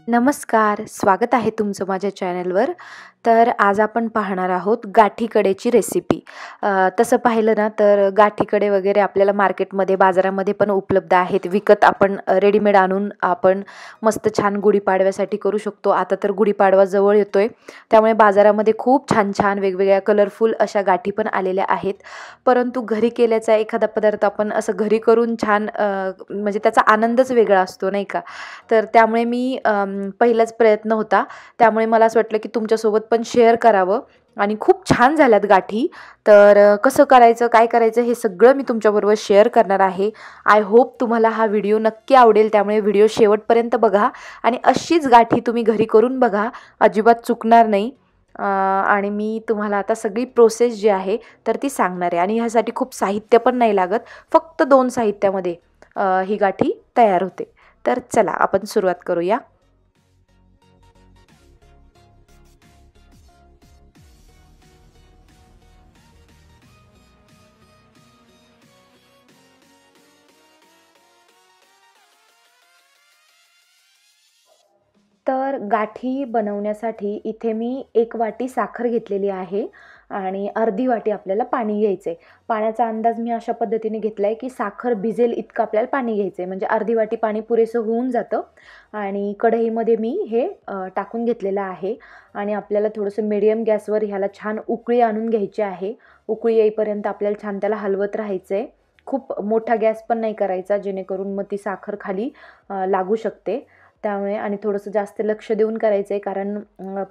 नमस्कार, स्वागत आहे तुमचं माझ्या चॅनलवर. तर आज आपण पाहणार आहोत गाठी कडेची रेसिपी. तसं पाहिलं ना तर गाठी कडे वगैरे आपल्याला मार्केटमध्ये बाजारामध्ये पण उपलब्ध आहेत. विकत आपण रेडीमेड आणून आपण मस्त छान गुढीपाडव्यासाठी करू शकतो. आता तर गुढीपाडवा जवळ येतोय, त्यामुळे बाजारामध्ये खूप छान छान वेगवेगळ्या कलरफुल अशा गाठी पण आलेल्या आहेत. परंतु घरी केल्याचा एखादा पदार्थ आपण असं घरी करून छान म्हणजे त्याचा आनंदच वेगळा असतो, नाही का? तर त्यामुळे मी पहिलाच प्रयत्न होता, त्यामुळे मला असं वाटलं की तुमच्यासोबत पण शेअर करावं. आणि खूप छान झाल्यात गाठी. तर कसं करायचं, काय करायचं हे सगळं मी तुमच्याबरोबर शेअर करणार आहे. आय होप तुम्हाला हा व्हिडिओ नक्की आवडेल, त्यामुळे व्हिडिओ शेवटपर्यंत बघा आणि अशीच गाठी तुम्ही घरी करून बघा, अजिबात चुकणार नाही. आणि मी तुम्हाला आता सगळी प्रोसेस जी आहे तर ती सांगणार आहे. आणि ह्यासाठी खूप साहित्य पण नाही लागत, फक्त 2 साहित्यामध्ये ही गाठी तयार होते. तर चला आपण सुरुवात करूया. तर गाठी बनवण्यासाठी इथे मी 1 वाटी साखर घेतलेली आहे आणि अर्धी वाटी आपल्याला पाणी घ्यायचं आहे. पाण्याचा अंदाज मी अशा पद्धतीने घेतला आहे की साखर भिजेल इतकं आपल्याला पाणी घ्यायचं आहे, म्हणजे अर्धी वाटी पाणी पुरेसं होऊन जातं. आणि कढईमध्ये मी हे टाकून घेतलेलं आहे आणि आपल्याला थोडंसं मीडियम गॅसवर ह्याला छान उकळी आणून घ्यायची आहे. उकळी येईपर्यंत आपल्याला छान त्याला हलवत राहायचं आहे. खूप मोठा गॅस पण नाही करायचा, जेणेकरून मग ती साखर खाली लागू शकते. त्यामुळे आणि थोडंसं जास्त लक्ष देऊन करायचं आहे, कारण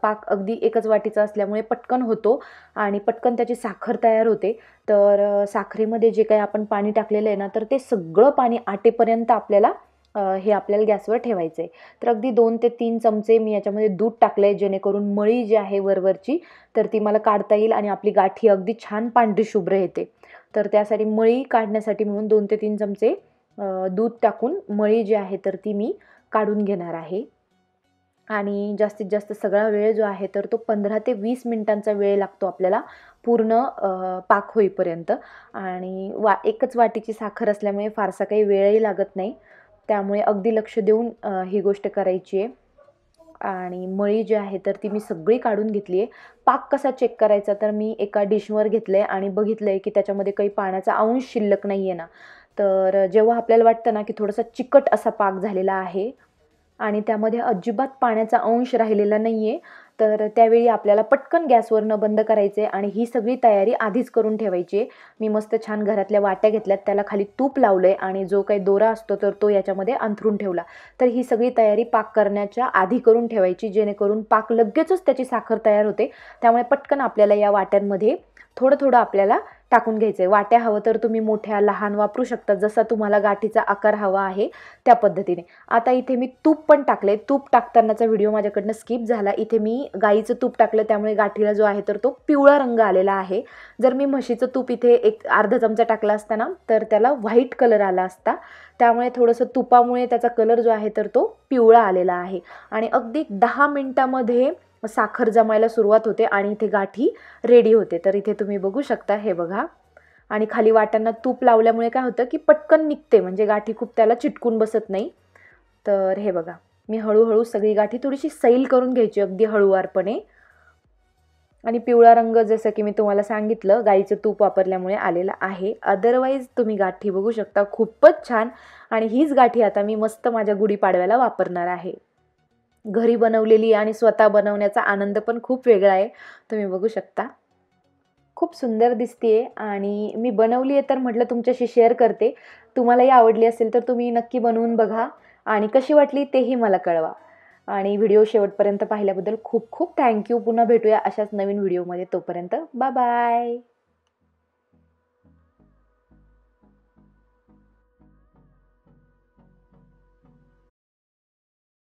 पाक अगदी एकच वाटीचा असल्यामुळे पटकन होतो आणि पटकन त्याची साखर तयार होते. तर साखरेमध्ये जे काही आपण पाणी टाकलेलं आहे ना, तर ते सगळं पाणी आटेपर्यंत आपल्याला हे आपल्याला गॅसवर ठेवायचं आहे. तर अगदी 2 ते 3 चमचे मी याच्यामध्ये दूध टाकलं आहे, जेणेकरून मळी जी आहे वरवरची तर ती मला काढता येईल आणि आपली गाठी अगदी छान पांढरी शुभ्र येते. तर त्यासाठी मळी काढण्यासाठी म्हणून 2 ते 3 चमचे दूध टाकून मळी जी आहे तर ती मी काढून घेणार आहे. आणि जास्तीत जास्त सगळा वेळ जो आहे तर तो 15 ते 20 मिनिटांचा वेळ लागतो आपल्याला पूर्ण पाक होईपर्यंत. आणि एकच वाटीची साखर असल्यामुळे फारसा काही वेळही लागत नाही, त्यामुळे अगदी लक्ष देऊन ही गोष्ट करायची आहे. आणि मळी जी आहे तर ती मी सगळी काढून घेतली आहे. पाक कसा चेक करायचा, तर मी एका डिशवर घेतलं आहे आणि बघितलं आहे की त्याच्यामध्ये काही पाण्याचा अंश शिल्लक नाही आहे ना. तर जेव्हा आपल्याला वाटतं ना की थोडासा चिकट असा पाक झालेला आहे आणि त्यामध्ये अजिबात पाण्याचा अंश राहिलेला नाही आहे, तर त्यावेळी आपल्याला पटकन गॅसवर बंद करायचं आहे आणि ही सगळी तयारी आधीच करून ठेवायची आहे. मी मस्त छान घरातल्या वाट्या घेतल्यात, त्याला खाली तूप लावलं आहे आणि जो काही दोरा असतो तर तो याच्यामध्ये अंथरून ठेवला. तर ही सगळी तयारी पाक करण्याच्या आधी करून ठेवायची, जेणेकरून पाक लगेचच त्याची साखर तयार होते. त्यामुळे पटकन आपल्याला या वाट्यांमध्ये थोडं थोडं आपल्याला टाकून घ्यायचं आहे. वाट्या हवं तर तुम्ही मोठ्या लहान वापरू शकता, जसा तुम्हाला गाठीचा आकार हवा आहे त्या पद्धतीने. आता इथे मी तूप पण टाकले. तूप टाकतानाचा व्हिडिओ माझ्याकडनं स्किप झाला. इथे मी गाईचं तूप टाकलं, त्यामुळे गाठीला जो आहे तर तो पिवळा रंग आलेला आहे. जर मी म्हशीचं तूप इथे एक अर्धा चमचा टाकला असता ना, तर त्याला व्हाईट कलर आला असता. त्यामुळे थोडंसं तुपामुळे त्याचा कलर जो आहे तर तो पिवळा आलेला आहे. आणि अगदी 10 मिनिटामध्ये साखर जमायला सुरुवात होते आणि इथे गाठी रेडी होते. तर इथे तुम्ही बघू शकता, हे बघा. आणि खाली वाट्यांना तूप लावल्यामुळे काय होतं की पटकन निघते, म्हणजे गाठी खूप त्याला चिटकून बसत नाही. तर हे बघा, मी हळूहळू सगळी गाठी थोडीशी सैल करून घ्यायची अगदी हळूवारपणे. आणि पिवळा रंग जसं की मी तुम्हाला सांगितलं गाईचं तूप वापरल्यामुळे आलेला आहे. अदरवाईज तुम्ही गाठी बघू शकता, खूपच छान. आणि हीच गाठी आता मी मस्त माझ्या गुढीपाडव्याला वापरणार आहे. घरी बनवलेली आणि स्वतः बनवण्याचा आनंद पण खूप वेगळा आहे, तुम्ही बघू शकता. खूप सुंदर दिसतीये आणि मी बनवली आहे तर म्हटलं तुमच्याशी शेअर करते. तुम्हालाही आवडली असेल तर तुम्ही नक्की बनवून बघा आणि कशी वाटली तेही मला कळवा. आणि व्हिडिओ शेवटपर्यंत पाहिल्याबद्दल खूप खूप थँक्यू. पुन्हा भेटूया अशाच नवीन व्हिडिओमध्ये. तोपर्यंत बाय बाय.